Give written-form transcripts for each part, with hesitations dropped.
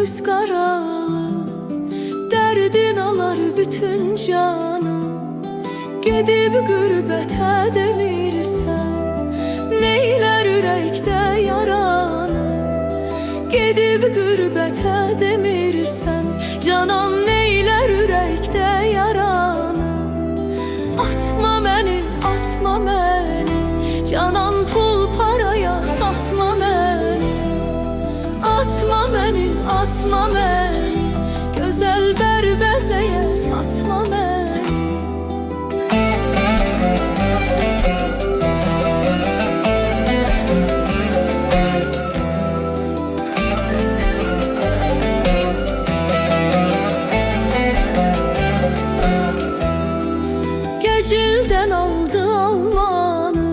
göz qaralı, dərdin alar bütün canı. Gedib qürbətə demirsən, neylər ürəkdə yaranı. Gedib qürbətə demirsən, canan neylər ürəkdə yaranı. Atma məni, atma məni, canan pul paraya satma məni. Atma məni, atma məni, gözəl bərbəzəyə satma məni. Gecildən aldı almanı,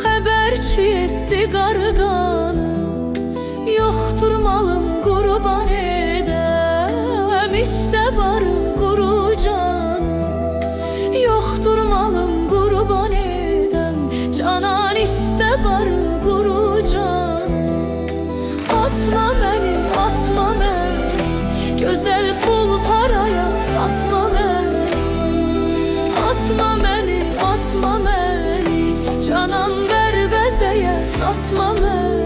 xəbərçi etdi qarğanı. Yoxdur malım qurban edəm, istə barım quru canım. Yoxdur malım qurban edəm, canan istə barım quru canım. Atma məni, atma məni, gözəl pul paraya satma məni. Atma məni, atma məni, canan bərbəzəyə satma məni.